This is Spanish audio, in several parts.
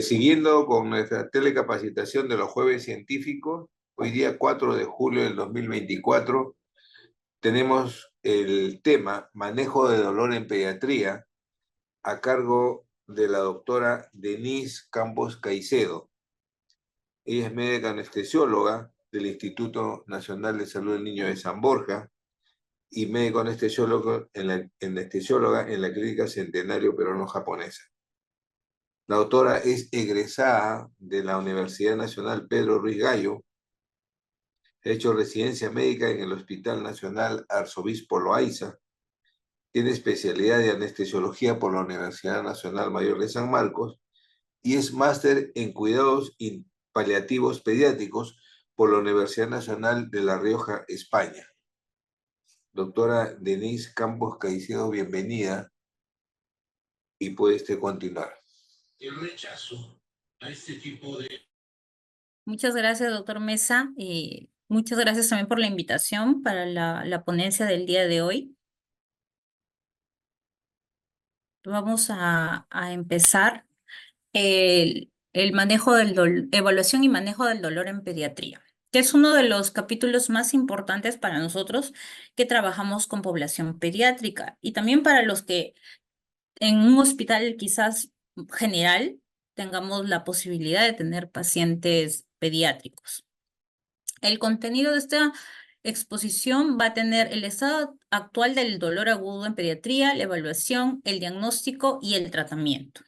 Siguiendo con nuestra telecapacitación de los jueves científicos, hoy día 4 de julio del 2024 tenemos el tema manejo de dolor en pediatría a cargo de la doctora Denise Campos Caicedo. Ella es médica anestesióloga del Instituto Nacional de Salud del Niño de San Borja y médico anestesióloga en la Clínica Centenario Peruano Japonesa. La autora es egresada de la Universidad Nacional Pedro Ruiz Gallo, ha hecho residencia médica en el Hospital Nacional Arzobispo Loaiza, tiene especialidad de anestesiología por la Universidad Nacional Mayor de San Marcos y es máster en cuidados paliativos pediátricos por la Universidad Nacional de La Rioja, España. Doctora Denise Campos Caicedo, bienvenida y puede continuar. El rechazo a este tipo de... Muchas gracias, doctor Mesa. Muchas gracias también por la invitación para la ponencia del día de hoy. Vamos a empezar el manejo evaluación y manejo del dolor en pediatría, que es uno de los capítulos más importantes para nosotros que trabajamos con población pediátrica y también para los que en un hospital quizás general tengamos la posibilidad de tener pacientes pediátricos. El contenido de esta exposición va a tener el estado actual del dolor agudo en pediatría, la evaluación, el diagnóstico y el tratamiento.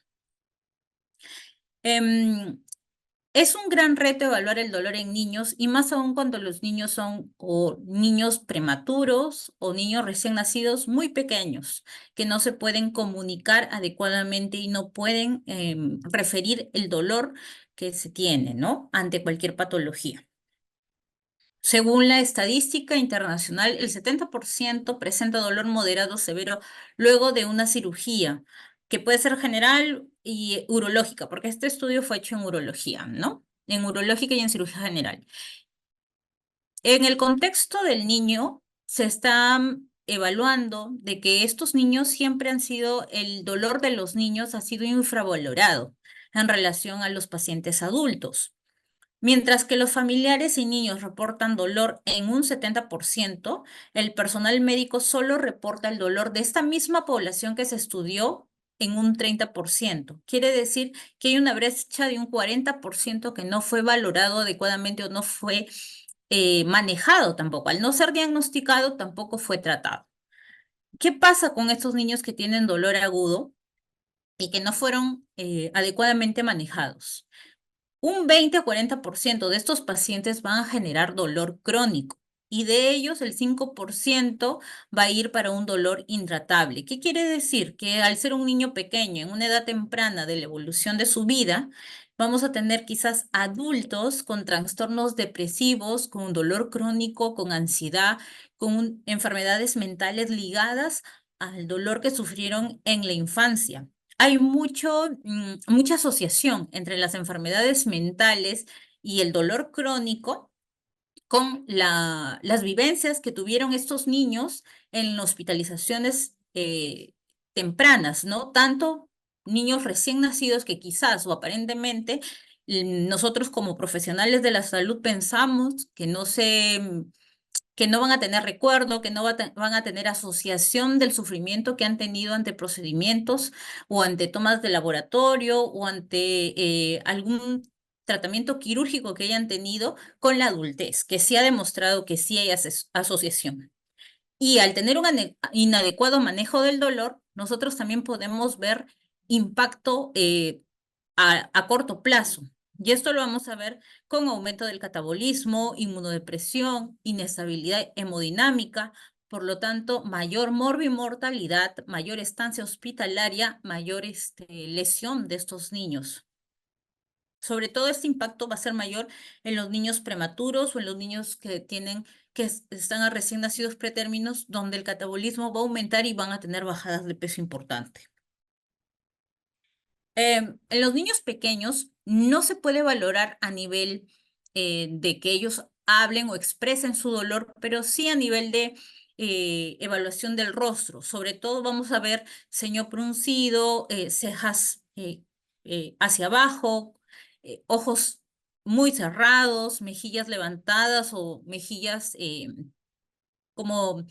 Es un gran reto evaluar el dolor en niños y más aún cuando los niños son o niños prematuros o niños recién nacidos muy pequeños que no se pueden comunicar adecuadamente y no pueden referir el dolor que se tiene, ¿no? Ante cualquier patología. Según la estadística internacional, el 70% presenta dolor moderado severo luego de una cirugía, que puede ser general y urológica, porque este estudio fue hecho en urología, ¿no? En urológica y en cirugía general. En el contexto del niño, se está evaluando de que estos niños siempre han sido, el dolor de los niños ha sido infravalorado en relación a los pacientes adultos. Mientras que los familiares y niños reportan dolor en un 70%, el personal médico solo reporta el dolor de esta misma población que se estudió en un 30%. Quiere decir que hay una brecha de un 40% que no fue valorado adecuadamente o no fue manejado tampoco. Al no ser diagnosticado, tampoco fue tratado. ¿Qué pasa con estos niños que tienen dolor agudo y que no fueron adecuadamente manejados? Un 20 a 40% de estos pacientes van a generar dolor crónico y de ellos el 5% va a ir para un dolor intratable. ¿Qué quiere decir? Que al ser un niño pequeño, en una edad temprana de la evolución de su vida, vamos a tener quizás adultos con trastornos depresivos, con dolor crónico, con ansiedad, con enfermedades mentales ligadas al dolor que sufrieron en la infancia. Hay mucha asociación entre las enfermedades mentales y el dolor crónico con las vivencias que tuvieron estos niños en hospitalizaciones tempranas, ¿no? Tanto niños recién nacidos que quizás o aparentemente nosotros como profesionales de la salud pensamos que no van a tener recuerdo, que no van a tener asociación del sufrimiento que han tenido ante procedimientos o ante tomas de laboratorio o ante algún tratamiento quirúrgico que hayan tenido con la adultez, que sí ha demostrado que sí hay asociación. Y al tener un inadecuado manejo del dolor, nosotros también podemos ver impacto a corto plazo. Y esto lo vamos a ver con aumento del catabolismo, inmunodepresión, inestabilidad hemodinámica, por lo tanto, mayor morbimortalidad, mayor estancia hospitalaria, mayor lesión de estos niños. Sobre todo este impacto va a ser mayor en los niños prematuros o en los niños que están recién nacidos pretérminos, donde el catabolismo va a aumentar y van a tener bajadas de peso importante. En los niños pequeños no se puede valorar a nivel de que ellos hablen o expresen su dolor, pero sí a nivel de evaluación del rostro. Sobre todo vamos a ver ceño fruncido, cejas hacia abajo, ojos muy cerrados, mejillas levantadas o mejillas como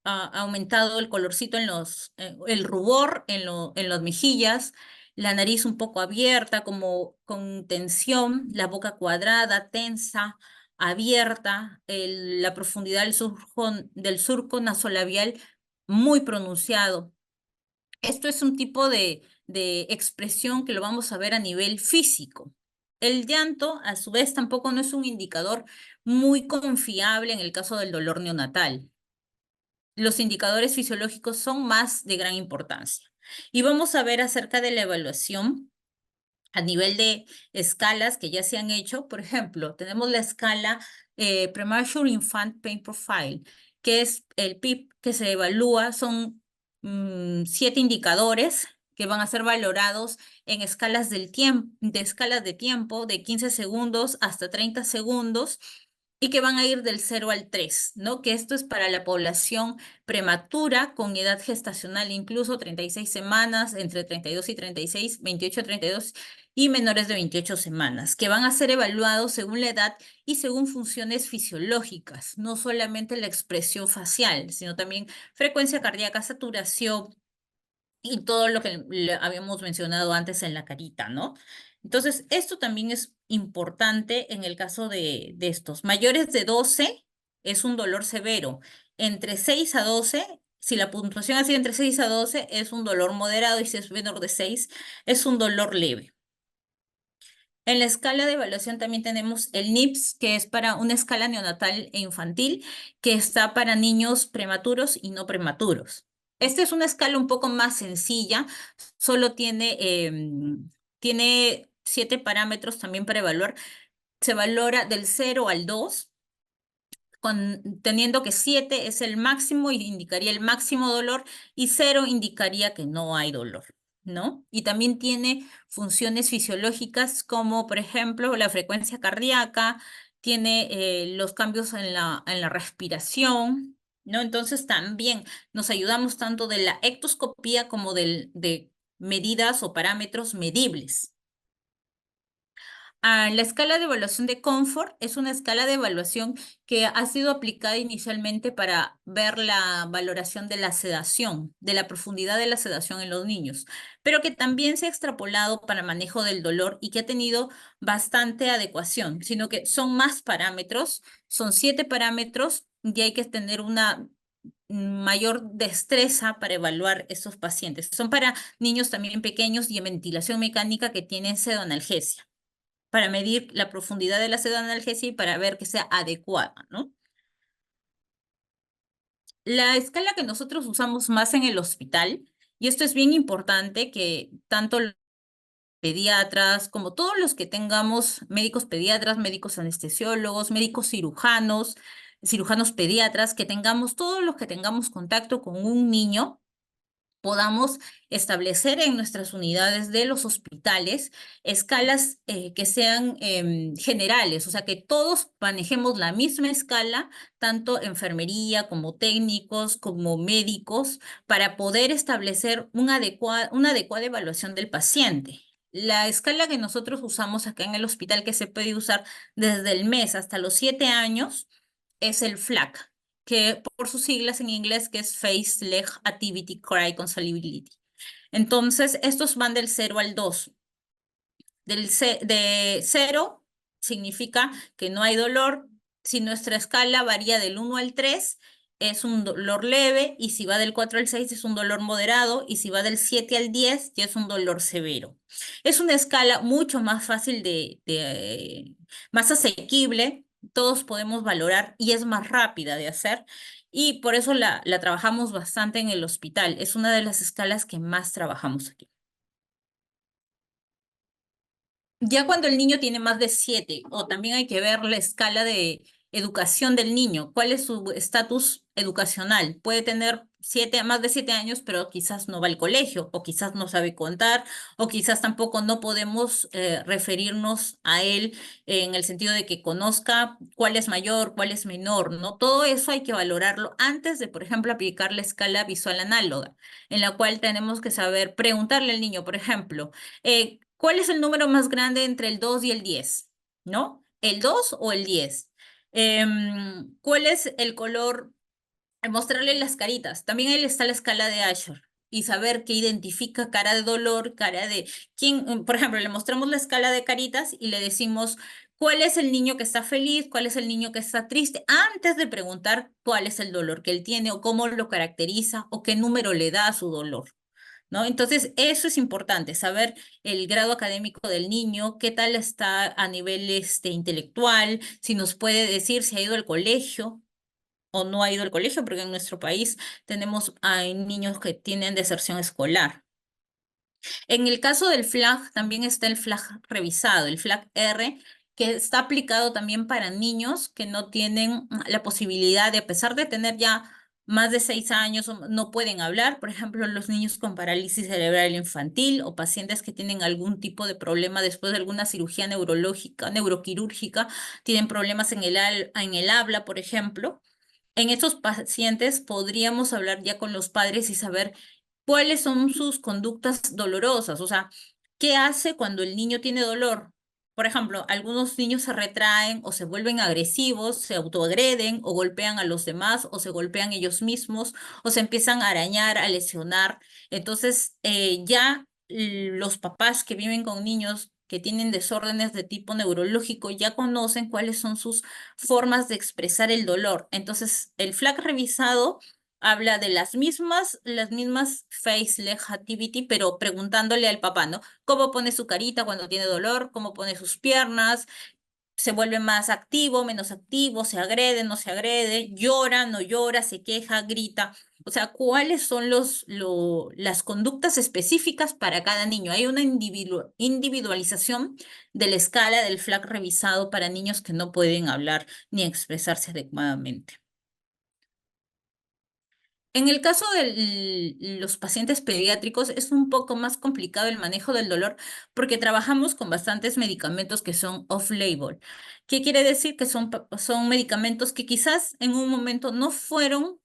ha aumentado el colorcito el rubor en las mejillas, la nariz un poco abierta, como con tensión, la boca cuadrada, tensa, abierta, la profundidad del surco nasolabial muy pronunciado. Esto es un tipo de expresión que lo vamos a ver a nivel físico. El llanto, a su vez, tampoco no es un indicador muy confiable en el caso del dolor neonatal. Los indicadores fisiológicos son más de gran importancia. Y vamos a ver acerca de la evaluación a nivel de escalas que ya se han hecho. Por ejemplo, tenemos la escala Premature Infant Pain Profile, que es el PIP que se evalúa, son 7 indicadores que van a ser valorados en escalas escalas de tiempo de 15 segundos hasta 30 segundos y que van a ir del 0 al 3, ¿no? Que esto es para la población prematura con edad gestacional, incluso 36 semanas, entre 32 y 36, 28 a 32 y menores de 28 semanas, que van a ser evaluados según la edad y según funciones fisiológicas, no solamente la expresión facial, sino también frecuencia cardíaca, saturación, y todo lo que le habíamos mencionado antes en la carita, ¿no? Entonces, esto también es importante en el caso de estos. Mayores de 12 es un dolor severo. Entre 6 a 12, si la puntuación ha sido entre 6 a 12, es un dolor moderado y si es menor de 6, es un dolor leve. En la escala de evaluación también tenemos el NIPS, que es para una escala neonatal e infantil, que está para niños prematuros y no prematuros. Esta es una escala un poco más sencilla, solo tiene 7 parámetros también para evaluar. Se valora del 0 al 2, teniendo que 7 es el máximo y indicaría el máximo dolor y 0 indicaría que no hay dolor, ¿no? Y también tiene funciones fisiológicas como, por ejemplo, la frecuencia cardíaca, tiene los cambios en la respiración, ¿no? Entonces también nos ayudamos tanto de la ectoscopía como de medidas o parámetros medibles. La escala de evaluación de Comfort es una escala de evaluación que ha sido aplicada inicialmente para ver la valoración de la sedación, de la profundidad de la sedación en los niños, pero que también se ha extrapolado para manejo del dolor y que ha tenido bastante adecuación, sino que son más parámetros, son 7 parámetros y hay que tener una mayor destreza para evaluar estos pacientes. Son para niños también pequeños y en ventilación mecánica que tienen pseudoanalgesia para medir la profundidad de la pseudoanalgesia y para ver que sea adecuada, ¿no? La escala que nosotros usamos más en el hospital, y esto es bien importante, que tanto los pediatras como todos los que tengamos médicos pediatras, médicos anestesiólogos, médicos cirujanos, cirujanos pediatras, que tengamos todos los que tengamos contacto con un niño, podamos establecer en nuestras unidades de los hospitales escalas que sean generales, o sea, que todos manejemos la misma escala, tanto enfermería como técnicos, como médicos, para poder establecer una adecuada evaluación del paciente. La escala que nosotros usamos acá en el hospital, que se puede usar desde el mes hasta los 7 años, es el FLAC, que por sus siglas en inglés, que es Face, Leg, Activity, Cry, Consolidability. Entonces, estos van del 0 al 2. De 0 significa que no hay dolor. Si nuestra escala varía del 1 al 3, es un dolor leve, y si va del 4 al 6 es un dolor moderado, y si va del 7 al 10 ya es un dolor severo. Es una escala mucho más fácil más asequible, todos podemos valorar y es más rápida de hacer, y por eso la trabajamos bastante en el hospital. Es una de las escalas que más trabajamos aquí. Ya cuando el niño tiene más de 7, o también hay que ver la escala de educación del niño, cuál es su estatus educacional. Puede tener más de 7 años, pero quizás no va al colegio, o quizás no sabe contar, o quizás tampoco no podemos referirnos a él en el sentido de que conozca cuál es mayor, cuál es menor, ¿no? Todo eso hay que valorarlo antes de, por ejemplo, aplicar la escala visual análoga, en la cual tenemos que saber preguntarle al niño, por ejemplo, ¿Cuál es el número más grande entre el 2 y el 10? ¿No? ¿El 2 o el 10? ¿Cuál es el color? Mostrarle las caritas. También ahí está la escala de Ashor y saber qué identifica cara de dolor, cara de quién, por ejemplo, le mostramos la escala de caritas y le decimos cuál es el niño que está feliz, cuál es el niño que está triste, antes de preguntar cuál es el dolor que él tiene o cómo lo caracteriza o qué número le da a su dolor. ¿No? Entonces, eso es importante, saber el grado académico del niño, qué tal está a nivel intelectual, si nos puede decir si ha ido al colegio, o no ha ido al colegio, porque en nuestro país hay niños que tienen deserción escolar. En el caso del FLAG, también está el FLAG revisado, el FLAG R, que está aplicado también para niños que no tienen la posibilidad de, a pesar de tener ya más de 6 años, no pueden hablar. Por ejemplo, los niños con parálisis cerebral infantil o pacientes que tienen algún tipo de problema después de alguna cirugía neurológica, neuroquirúrgica, tienen problemas en el habla, por ejemplo. En estos pacientes podríamos hablar ya con los padres y saber cuáles son sus conductas dolorosas, o sea, qué hace cuando el niño tiene dolor. Por ejemplo, algunos niños se retraen o se vuelven agresivos, se autoagreden o golpean a los demás o se golpean ellos mismos o se empiezan a arañar, a lesionar. Entonces, ya los papás que viven con niños que tienen desórdenes de tipo neurológico ya conocen cuáles son sus formas de expresar el dolor. Entonces, el FLAC revisado habla de las mismas face leg activity, pero preguntándole al papá, ¿no? ¿Cómo pone su carita cuando tiene dolor? ¿Cómo pone sus piernas? ¿Se vuelve más activo, menos activo? ¿Se agrede, no se agrede? ¿Llora, no llora? ¿Se queja, grita? O sea, ¿cuáles son las conductas específicas para cada niño? Hay una individualización de la escala del FLAC revisado para niños que no pueden hablar ni expresarse adecuadamente. En el caso de los pacientes pediátricos es un poco más complicado el manejo del dolor porque trabajamos con bastantes medicamentos que son off-label. ¿Qué quiere decir? Que son medicamentos que quizás en un momento no fueron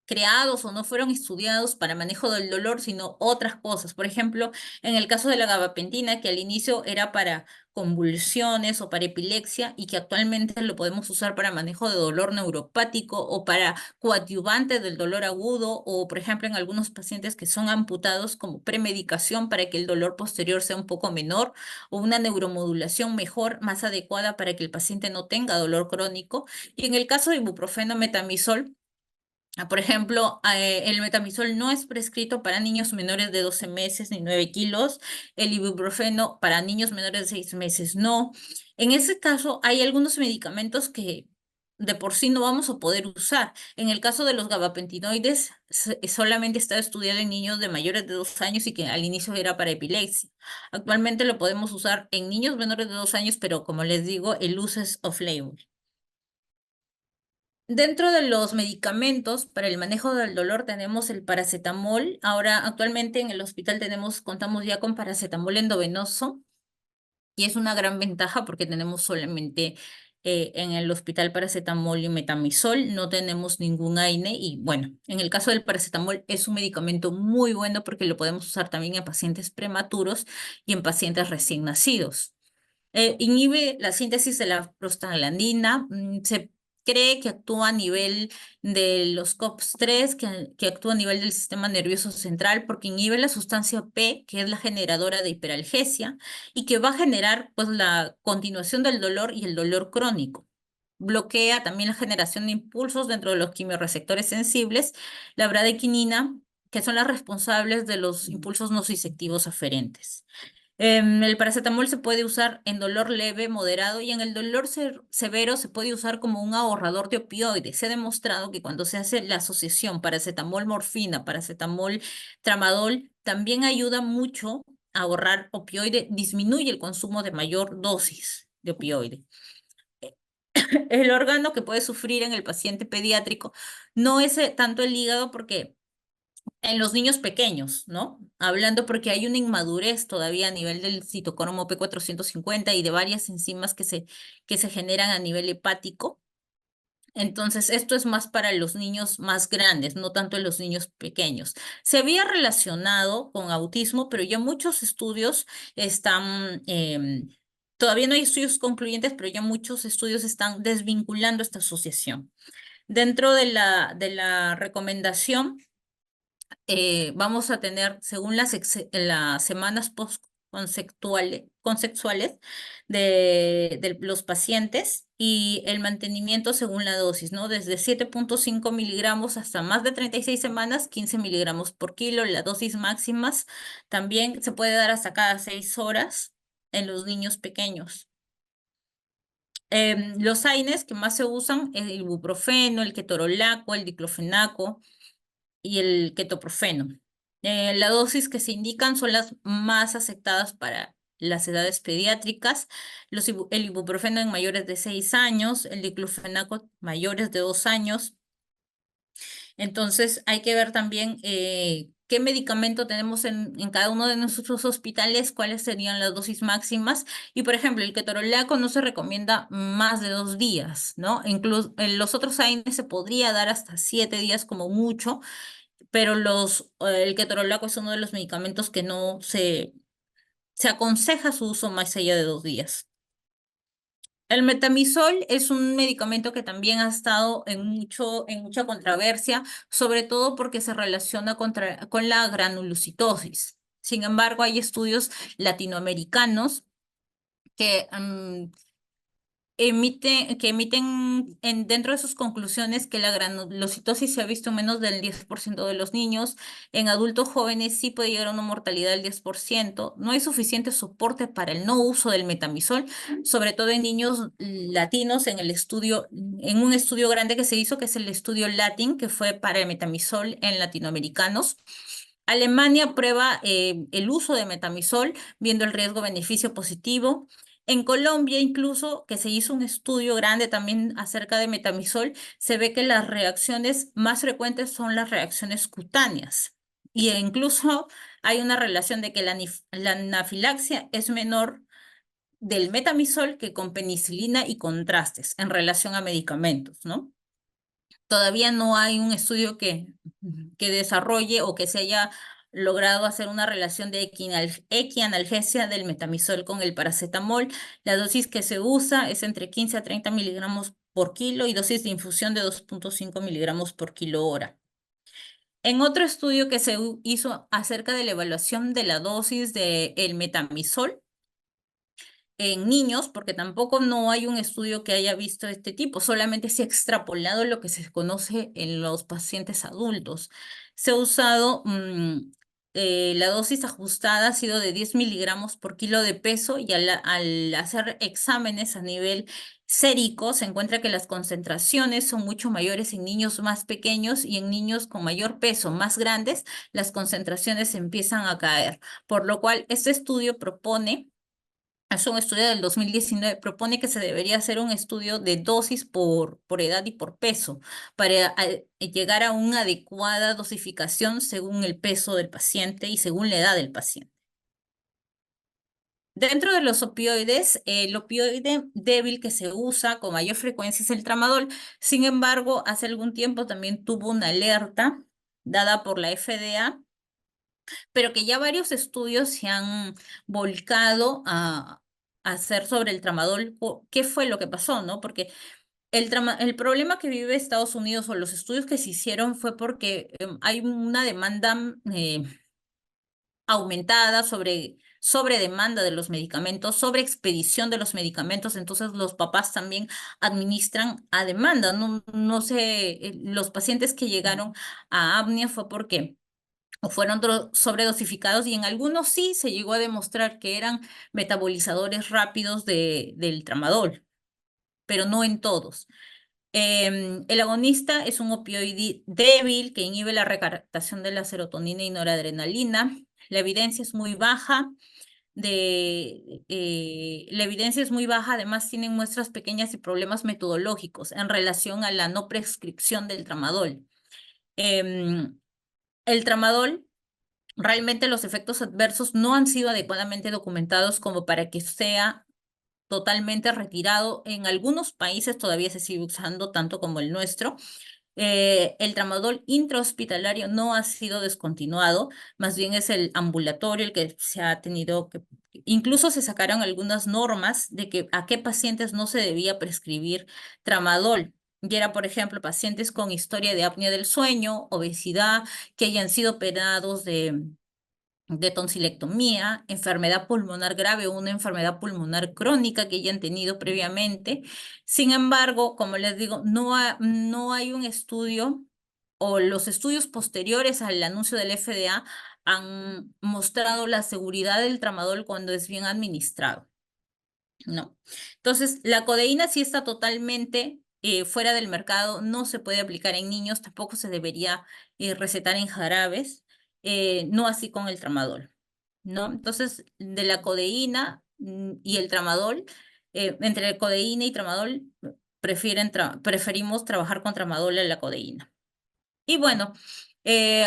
creados o no fueron estudiados para manejo del dolor, sino otras cosas. Por ejemplo, en el caso de la gabapentina, que al inicio era para convulsiones o para epilepsia y que actualmente lo podemos usar para manejo de dolor neuropático o para coadyuvante del dolor agudo o, por ejemplo, en algunos pacientes que son amputados como premedicación para que el dolor posterior sea un poco menor o una neuromodulación mejor, más adecuada para que el paciente no tenga dolor crónico. Y en el caso de ibuprofeno metamizol, por ejemplo, el metamizol no es prescrito para niños menores de 12 meses ni 9 kilos, el ibuprofeno para niños menores de 6 meses no. En ese caso, hay algunos medicamentos que de por sí no vamos a poder usar. En el caso de los gabapentinoides, solamente está estudiado en niños de mayores de 2 años y que al inicio era para epilepsia. Actualmente lo podemos usar en niños menores de 2 años, pero como les digo, el uso es off-label. Dentro de los medicamentos para el manejo del dolor tenemos el paracetamol. Ahora, actualmente en el hospital contamos ya con paracetamol endovenoso y es una gran ventaja porque tenemos solamente en el hospital paracetamol y metamizol, no tenemos ningún AINE y bueno, en el caso del paracetamol es un medicamento muy bueno porque lo podemos usar también en pacientes prematuros y en pacientes recién nacidos. Inhibe la síntesis de la prostaglandina. Se cree que actúa a nivel de los COX-3, que actúa a nivel del sistema nervioso central, porque inhibe la sustancia P, que es la generadora de hiperalgesia, y que va a generar pues, la continuación del dolor y el dolor crónico. Bloquea también la generación de impulsos dentro de los quimiorreceptores sensibles, la bradequinina, que son las responsables de los impulsos nociceptivos aferentes. El paracetamol se puede usar en dolor leve, moderado y en el dolor severo se puede usar como un ahorrador de opioides. Se ha demostrado que cuando se hace la asociación paracetamol-morfina, paracetamol-tramadol, también ayuda mucho a ahorrar opioide, disminuye el consumo de mayor dosis de opioide. El órgano que puede sufrir en el paciente pediátrico no es tanto el hígado porque en los niños pequeños, ¿no? Hablando porque hay una inmadurez todavía a nivel del citocromo P450 y de varias enzimas que se generan a nivel hepático. Entonces, esto es más para los niños más grandes, no tanto en los niños pequeños. Se había relacionado con autismo, pero ya muchos estudios están, todavía no hay estudios concluyentes, pero ya muchos estudios están desvinculando esta asociación. Dentro de la recomendación, vamos a tener, según las semanas conceptuales de los pacientes y el mantenimiento según la dosis, ¿no? Desde 7,5 miligramos hasta más de 36 semanas, 15 miligramos por kilo. Las dosis máximas también se puede dar hasta cada 6 horas en los niños pequeños. Los AINES que más se usan es el ibuprofeno, el ketorolaco, el diclofenaco y el ketoprofeno. La dosis que se indican son las más aceptadas para las edades pediátricas, el ibuprofeno en mayores de 6 años, el diclofenaco mayores de 2 años. Entonces hay que ver también qué medicamento tenemos en cada uno de nuestros hospitales, cuáles serían las dosis máximas. Y por ejemplo, el ketorolaco no se recomienda más de 2 días, ¿no? Incluso en los otros AINES se podría dar hasta 7 días como mucho, pero el ketorolaco es uno de los medicamentos que no se aconseja su uso más allá de 2 días. El metamizol es un medicamento que también ha estado en mucha controversia, sobre todo porque se relaciona con la granulocitosis. Sin embargo, hay estudios latinoamericanos que emiten dentro de sus conclusiones que la granulocitosis se ha visto en menos del 10% de los niños. En adultos jóvenes sí puede llegar a una mortalidad del 10%. No hay suficiente soporte para el no uso del metamizol, sobre todo en niños latinos en un estudio grande que se hizo, que es el estudio Latin, que fue para el metamizol en latinoamericanos. Alemania prueba el uso de metamizol, viendo el riesgo-beneficio positivo. En Colombia, incluso, que se hizo un estudio grande también acerca de metamizol, se ve que las reacciones más frecuentes son las reacciones cutáneas. Y incluso hay una relación de que la anafilaxia es menor del metamizol que con penicilina y contrastes en relación a medicamentos, ¿no? Todavía no hay un estudio que desarrolle o que se haya logrado hacer una relación de equianalgesia del metamizol con el paracetamol. La dosis que se usa es entre 15 a 30 miligramos por kilo y dosis de infusión de 2,5 miligramos por kilo hora. En otro estudio que se hizo acerca de la evaluación de la dosis del metamizol, en niños, porque tampoco no hay un estudio que haya visto este tipo, solamente se ha extrapolado lo que se conoce en los pacientes adultos. Se ha usado, la dosis ajustada ha sido de 10 miligramos por kilo de peso y al hacer exámenes a nivel sérico se encuentra que las concentraciones son mucho mayores en niños más pequeños y en niños con mayor peso, más grandes, las concentraciones empiezan a caer, por lo cual este estudio propone. Es un estudio del 2019, propone que se debería hacer un estudio de dosis por edad y por peso para llegar a una adecuada dosificación según el peso del paciente y según la edad del paciente. Dentro de los opioides, el opioide débil que se usa con mayor frecuencia es el tramadol. Sin embargo, hace algún tiempo también tuvo una alerta dada por la FDA, pero que ya varios estudios se han volcado a hacer sobre el tramadol, qué fue lo que pasó, ¿no? Porque el problema que vive Estados Unidos o los estudios que se hicieron fue porque hay una demanda aumentada sobre demanda de los medicamentos, sobre expedición de los medicamentos, entonces los papás también administran a demanda. No sé, los pacientes que llegaron a apnea fue porque o fueron sobredosificados y en algunos sí se llegó a demostrar que eran metabolizadores rápidos del tramadol, pero no en todos. El agonista es un opioide débil que inhibe la recaptación de la serotonina y noradrenalina. La evidencia es muy baja. La evidencia es muy baja, además tienen muestras pequeñas y problemas metodológicos en relación a la no prescripción del tramadol. El tramadol, realmente los efectos adversos no han sido adecuadamente documentados como para que sea totalmente retirado. En algunos países todavía se sigue usando, tanto como el nuestro. El tramadol intrahospitalario no ha sido descontinuado, más bien es el ambulatorio el que se ha tenido que... Incluso se sacaron algunas normas de que a qué pacientes no se debía prescribir tramadol. Y era, por ejemplo, pacientes con historia de apnea del sueño, obesidad, que hayan sido operados de tonsilectomía, enfermedad pulmonar grave o una enfermedad pulmonar crónica que hayan tenido previamente. Sin embargo, como les digo, no hay un estudio o los estudios posteriores al anuncio del FDA han mostrado la seguridad del tramadol cuando es bien administrado. No. Entonces, la codeína sí está totalmente fuera del mercado, no se puede aplicar en niños, tampoco se debería recetar en jarabes, no así con el tramadol, ¿no? Entonces, de la codeína y el tramadol, entre codeína y tramadol, preferimos trabajar con tramadol a la codeína. Y bueno,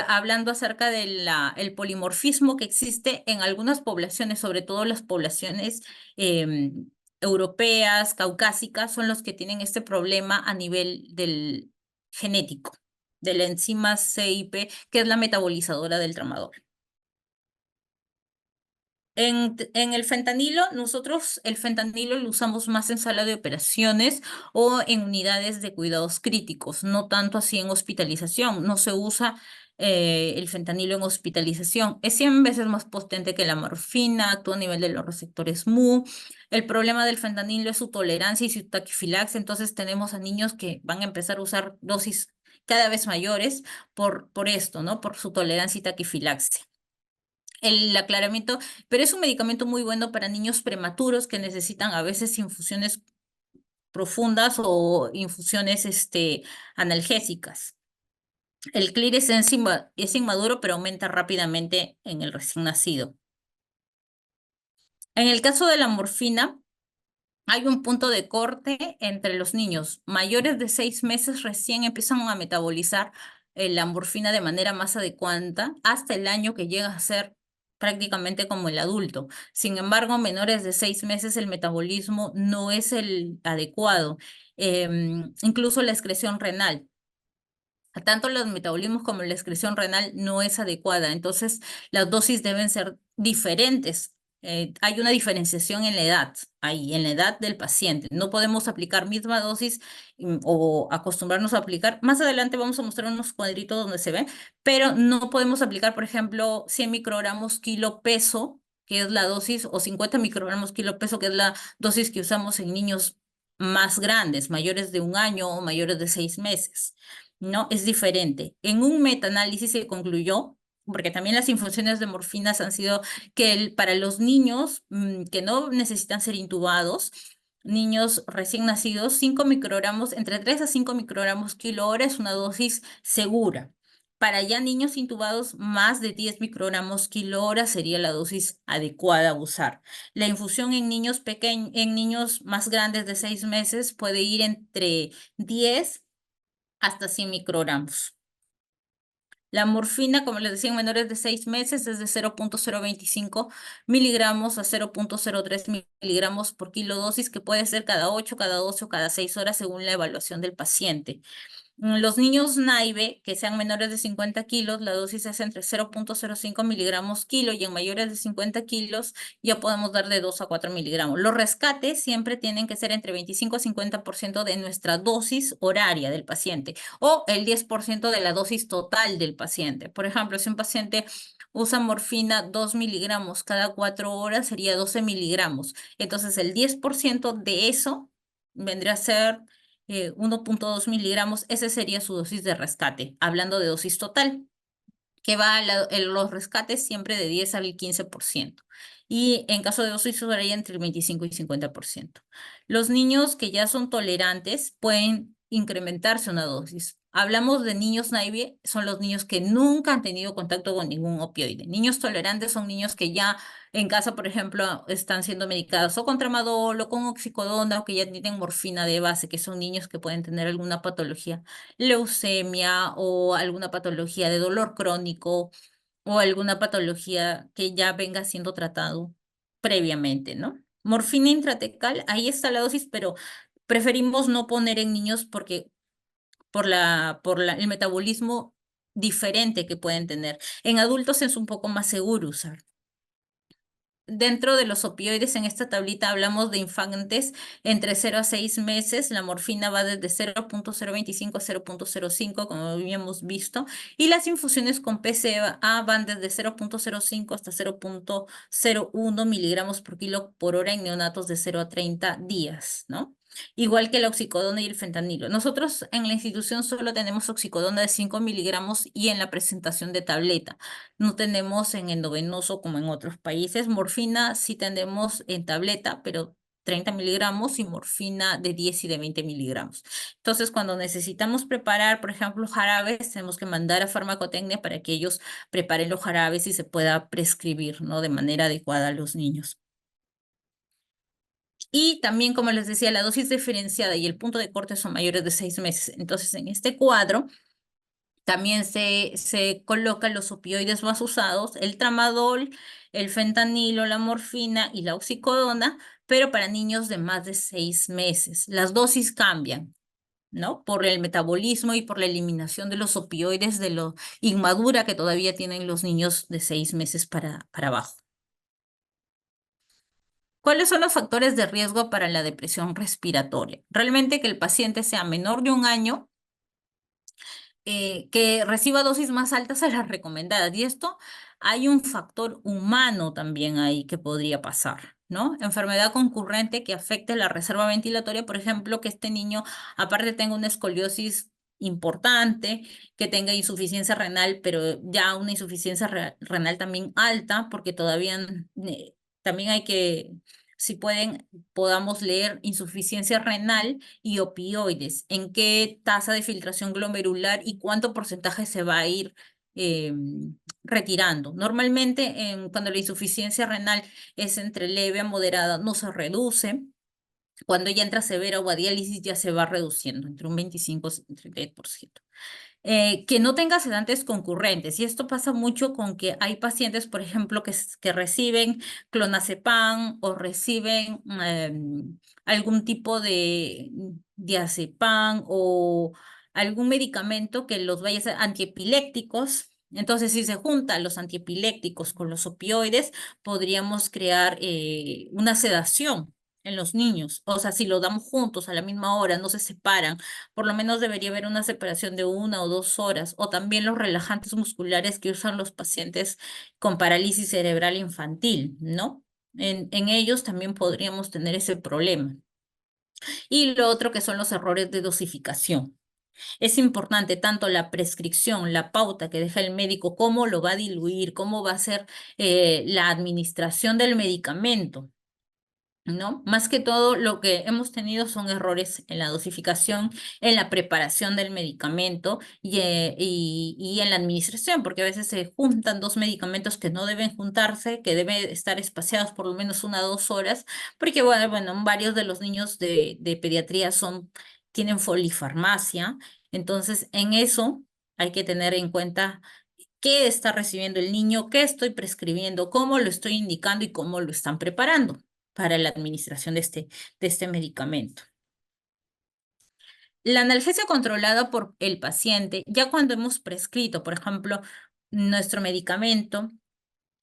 hablando acerca del el polimorfismo que existe en algunas poblaciones, sobre todo las poblaciones europeas, caucásicas, son los que tienen este problema a nivel del genético, de la enzima CIP, que es la metabolizadora del tramadol. En el fentanilo, nosotros el fentanilo lo usamos más en sala de operaciones o en unidades de cuidados críticos, no tanto así en hospitalización. No se usa el fentanilo en hospitalización. Es 100 veces más potente que la morfina, actúa a nivel de los receptores Mu. El problema del fentanilo es su tolerancia y su taquifilaxia, entonces tenemos a niños que van a empezar a usar dosis cada vez mayores por esto, ¿no? Por su tolerancia y taquifilaxia. El aclaramiento, pero es un medicamento muy bueno para niños prematuros que necesitan a veces infusiones profundas o infusiones analgésicas. El Clear es inmaduro, pero aumenta rápidamente en el recién nacido. En el caso de la morfina, hay un punto de corte entre los niños mayores de 6 meses recién empiezan a metabolizar la morfina de manera más adecuada hasta el año que llega a ser prácticamente como el adulto. Sin embargo, menores de 6 meses el metabolismo no es el adecuado. Incluso la excreción renal. Tanto los metabolismos como la excreción renal no es adecuada, entonces las dosis deben ser diferentes. Hay una diferenciación en la edad, ahí, en la edad del paciente. No podemos aplicar misma dosis o acostumbrarnos a aplicar. Más adelante vamos a mostrar unos cuadritos donde se ve, pero no podemos aplicar, por ejemplo, 100 microgramos kilo peso, que es la dosis, o 50 microgramos kilo peso, que es la dosis que usamos en niños más grandes, mayores de 1 año o mayores de 6 meses. No, es diferente. En un metaanálisis se concluyó, porque también las infusiones de morfinas han sido que para los niños que no necesitan ser intubados, niños recién nacidos, 5 microgramos, entre 3 a 5 microgramos kilo hora es una dosis segura. Para ya niños intubados, más de 10 microgramos kilo hora sería la dosis adecuada a usar. La infusión en niños pequeños, en niños más grandes de 6 meses puede ir entre 10 hasta 100 microgramos. La morfina, como les decía, en menores de 6 meses es de 0,025 miligramos a 0,03 miligramos por kilo dosis, que puede ser cada 8, cada 12 o cada 6 horas según la evaluación del paciente. Los niños NAIVE, que sean menores de 50 kilos, la dosis es entre 0,05 miligramos kilo y en mayores de 50 kilos ya podemos dar de 2 a 4 miligramos. Los rescates siempre tienen que ser entre 25 a 50% de nuestra dosis horaria del paciente o el 10% de la dosis total del paciente. Por ejemplo, si un paciente usa morfina 2 miligramos cada 4 horas, sería 12 miligramos. Entonces, el 10% de eso vendría a ser 1,2 miligramos, ese sería su dosis de rescate, hablando de dosis total, que va en los rescates siempre de 10 al 15%. Y en caso de dosis horaria entre el 25 y 50%. Los niños que ya son tolerantes pueden incrementarse una dosis. Hablamos de niños naive, son los niños que nunca han tenido contacto con ningún opioide. Niños tolerantes son niños que ya en casa, por ejemplo, están siendo medicados o con tramadol o con oxicodona o que ya tienen morfina de base, que son niños que pueden tener alguna patología, leucemia o alguna patología de dolor crónico o alguna patología que ya venga siendo tratado previamente, ¿no? Morfina intratecal, ahí está la dosis, pero preferimos no poner en niños porque el metabolismo diferente que pueden tener. En adultos es un poco más seguro usar. Dentro de los opioides, en esta tablita hablamos de infantes entre 0 a 6 meses. La morfina va desde 0,025 a 0,05, como habíamos visto. Y las infusiones con PCA van desde 0,05 hasta 0,01 miligramos por kilo por hora en neonatos de 0 a 30 días, ¿no? Igual que la oxicodona y el fentanilo. Nosotros en la institución solo tenemos oxicodona de 5 miligramos y en la presentación de tableta. No tenemos en endovenoso como en otros países. Morfina sí tenemos en tableta, pero 30 miligramos y morfina de 10 y de 20 miligramos. Entonces, cuando necesitamos preparar, por ejemplo, jarabes, tenemos que mandar a farmacotecnia para que ellos preparen los jarabes y se pueda prescribir, ¿no? De manera adecuada a los niños. Y también, como les decía, la dosis diferenciada y el punto de corte son mayores de 6 meses. Entonces, en este cuadro también se colocan los opioides más usados, el tramadol, el fentanilo, la morfina y la oxicodona, pero para niños de más de 6 meses. Las dosis cambian, ¿no? Por el metabolismo y por la eliminación de los opioides de lo inmadura que todavía tienen los niños de 6 meses para abajo. ¿Cuáles son los factores de riesgo para la depresión respiratoria? Realmente que el paciente sea menor de 1 año, que reciba dosis más altas a las recomendadas. Y esto hay un factor humano también ahí que podría pasar, ¿no? Enfermedad concurrente que afecte la reserva ventilatoria, por ejemplo, que este niño aparte tenga una escoliosis importante, que tenga insuficiencia renal, pero ya una insuficiencia renal también alta, porque todavía también hay que, si pueden, podamos leer insuficiencia renal y opioides, en qué tasa de filtración glomerular y cuánto porcentaje se va a ir eh, retirando. Normalmente, cuando la insuficiencia renal es entre leve a moderada, no se reduce. Cuando ya entra severa o a diálisis, ya se va reduciendo entre un 25 y un 30%. Que no tenga sedantes concurrentes. Y esto pasa mucho con que hay pacientes, por ejemplo, que reciben clonazepam o reciben algún tipo de diazepam o algún medicamento que los vaya a ser antiepilépticos. Entonces, si se juntan los antiepilépticos con los opioides, podríamos crear una sedación en los niños. O sea, si lo damos juntos a la misma hora, no se separan, por lo menos debería haber una separación de 1 o 2 horas, o también los relajantes musculares que usan los pacientes con parálisis cerebral infantil, ¿no? En ellos también podríamos tener ese problema. Y lo otro que son los errores de dosificación. Es importante tanto la prescripción, la pauta que deja el médico, cómo lo va a diluir, cómo va a ser la administración del medicamento. ¿No? Más que todo, lo que hemos tenido son errores en la dosificación, en la preparación del medicamento y en la administración, porque a veces se juntan dos medicamentos que no deben juntarse, que deben estar espaciados por lo menos 1 a 2 horas, porque bueno, varios de los niños de pediatría tienen polifarmacia, entonces en eso hay que tener en cuenta qué está recibiendo el niño, qué estoy prescribiendo, cómo lo estoy indicando y cómo lo están preparando para la administración de este medicamento. La analgesia controlada por el paciente, ya cuando hemos prescrito, por ejemplo, nuestro medicamento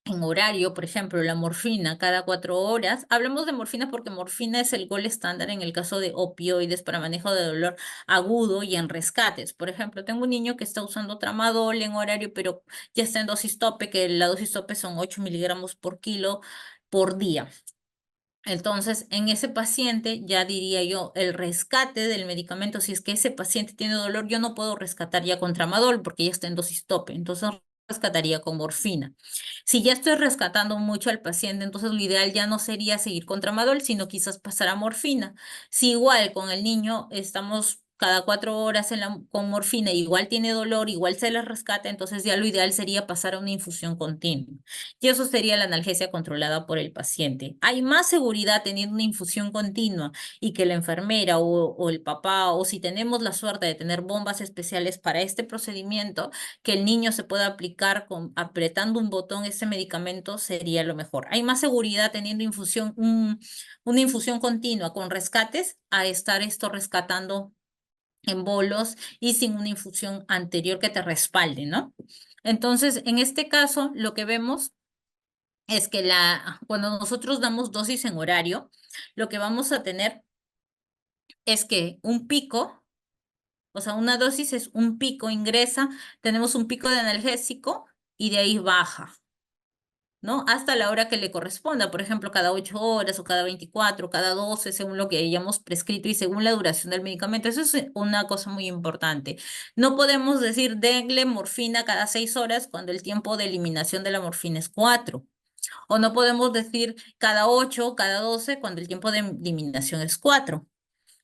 en horario, por ejemplo, la morfina cada 4 horas. Hablamos de morfina porque morfina es el gol estándar en el caso de opioides para manejo de dolor agudo y en rescates. Por ejemplo, tengo un niño que está usando tramadol en horario, pero ya está en dosis tope, que la dosis tope son 8 miligramos por kilo por día. Entonces, en ese paciente ya diría yo, el rescate del medicamento, si es que ese paciente tiene dolor, yo no puedo rescatar ya con tramadol porque ya está en dosis tope, entonces rescataría con morfina. Si ya estoy rescatando mucho al paciente, entonces lo ideal ya no sería seguir con tramadol, sino quizás pasar a morfina. Si igual con el niño estamos cada 4 horas con morfina, igual tiene dolor, igual se le rescata, entonces ya lo ideal sería pasar a una infusión continua. Y eso sería la analgesia controlada por el paciente. Hay más seguridad teniendo una infusión continua y que la enfermera o el papá, o si tenemos la suerte de tener bombas especiales para este procedimiento, que el niño se pueda aplicar apretando un botón ese medicamento sería lo mejor. Hay más seguridad teniendo una infusión continua con rescates a estar esto rescatando en bolos y sin una infusión anterior que te respalde, ¿no? Entonces, en este caso, lo que vemos es que cuando nosotros damos dosis en horario, lo que vamos a tener es que un pico, o sea, una dosis es un pico, ingresa, tenemos un pico de analgésico y de ahí baja, ¿no? Hasta la hora que le corresponda, por ejemplo, cada 8 horas o cada 24, cada 12, según lo que hayamos prescrito y según la duración del medicamento. Eso es una cosa muy importante. No podemos decir denle morfina cada 6 horas cuando el tiempo de eliminación de la morfina es 4. O no podemos decir cada 8, cada 12 cuando el tiempo de eliminación es 4.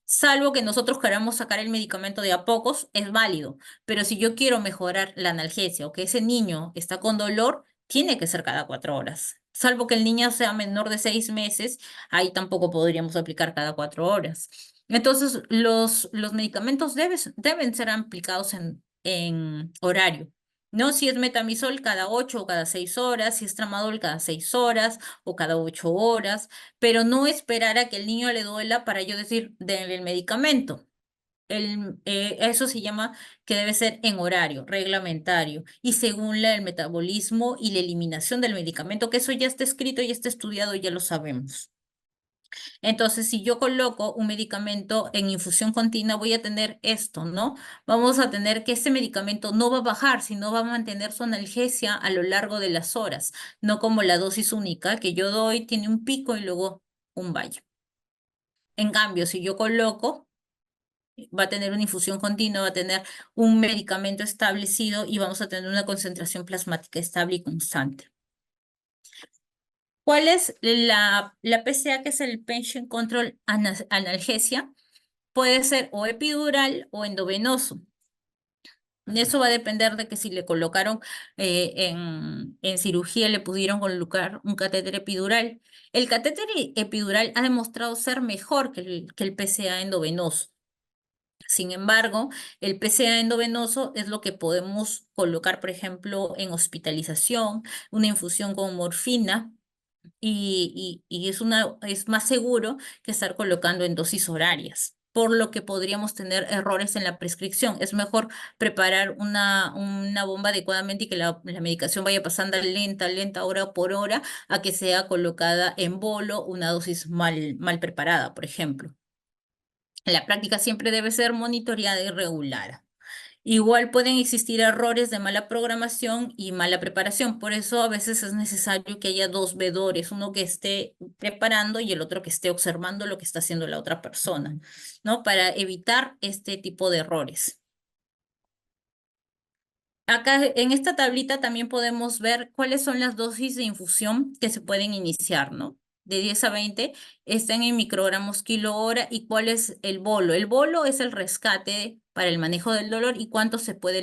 Salvo que nosotros queramos sacar el medicamento de a pocos, es válido. Pero si yo quiero mejorar la analgesia o que ese niño está con dolor, tiene que ser cada 4 horas. Salvo que el niño sea menor de 6 meses, ahí tampoco podríamos aplicar cada 4 horas. Entonces, los medicamentos deben ser aplicados en horario. No si es metamizol cada 8 o cada 6 horas, si es tramadol cada 6 horas o cada 8 horas, pero no esperar a que el niño le duela para yo decir, denle el medicamento. Eso se llama que debe ser en horario, reglamentario, y según el metabolismo y la eliminación del medicamento, que eso ya está escrito y está estudiado, ya lo sabemos. Entonces, si yo coloco un medicamento en infusión continua, voy a tener esto, ¿no? Vamos a tener que ese medicamento no va a bajar, sino va a mantener su analgesia a lo largo de las horas, no como la dosis única que yo doy, tiene un pico y luego un valle. En cambio, si yo coloco, va a tener una infusión continua, va a tener un medicamento establecido y vamos a tener una concentración plasmática estable y constante. ¿Cuál es la PCA, que es el Patient Control Analgesia? Puede ser o epidural o endovenoso. Eso va a depender de que si le colocaron en cirugía, le pudieron colocar un catéter epidural. El catéter epidural ha demostrado ser mejor que el PCA endovenoso. Sin embargo, el PCA endovenoso es lo que podemos colocar, por ejemplo, en hospitalización, una infusión con morfina, y es más seguro que estar colocando en dosis horarias, por lo que podríamos tener errores en la prescripción. Es mejor preparar una bomba adecuadamente y que la medicación vaya pasando lenta, hora por hora, a que sea colocada en bolo una dosis mal preparada, por ejemplo. La práctica siempre debe ser monitoreada y regular. Igual pueden existir errores de mala programación y mala preparación, por eso a veces es necesario que haya dos vedores, uno que esté preparando y el otro que esté observando lo que está haciendo la otra persona, ¿no? Para evitar este tipo de errores. Acá en esta tablita también podemos ver cuáles son las dosis de infusión que se pueden iniciar, ¿no? De 10 a 20 están en microgramos kilo hora, y cuál es el bolo. El bolo es el rescate para el manejo del dolor y cuánto se puede.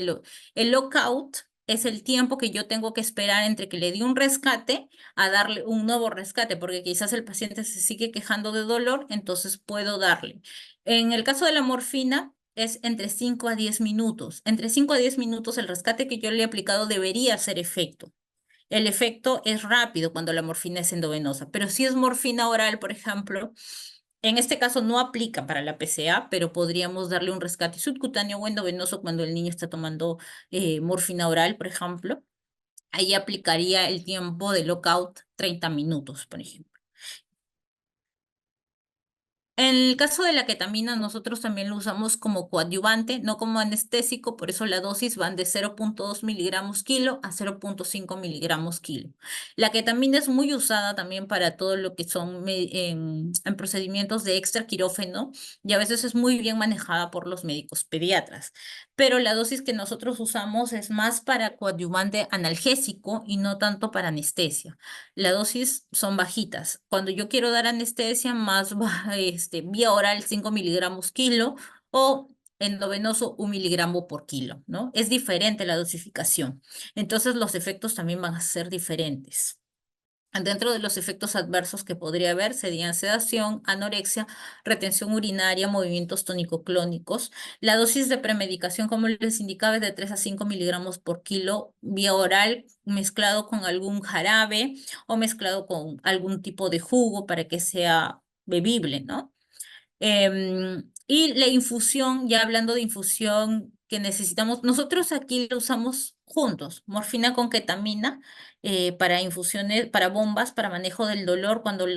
El lockout es el tiempo que yo tengo que esperar entre que le di un rescate a darle un nuevo rescate, porque quizás el paciente se sigue quejando de dolor, entonces puedo darle. En el caso de la morfina, es entre 5 a 10 minutos. Entre 5 a 10 minutos el rescate que yo le he aplicado debería hacer efecto. El efecto es rápido cuando la morfina es endovenosa, pero si es morfina oral, por ejemplo, en este caso no aplica para la PCA, pero podríamos darle un rescate subcutáneo o endovenoso cuando el niño está tomando morfina oral, por ejemplo. Ahí aplicaría el tiempo de lockout 30 minutos, por ejemplo. En el caso de la ketamina, nosotros también lo usamos como coadyuvante, no como anestésico, por eso la dosis van de 0,2 miligramos kilo a 0,5 miligramos kilo. La ketamina es muy usada también para todo lo que son en procedimientos de extraquirófano, y a veces es muy bien manejada por los médicos pediatras. Pero la dosis que nosotros usamos es más para coadyuvante analgésico y no tanto para anestesia. Las dosis son bajitas. Cuando yo quiero dar anestesia, más vía oral 5 miligramos kilo, o endovenoso 1 miligramo por kilo, ¿no? Es diferente la dosificación. Entonces los efectos también van a ser diferentes. Dentro de los efectos adversos que podría haber serían sedación, anorexia, retención urinaria, movimientos tónico-clónicos. La dosis de premedicación, como les indicaba, es de 3 a 5 miligramos por kilo vía oral, mezclado con algún jarabe o mezclado con algún tipo de jugo para que sea bebible, ¿no? Y la infusión, ya hablando de infusión que necesitamos, nosotros aquí lo usamos juntos, morfina con ketamina, para infusiones, para bombas, para manejo del dolor, cuando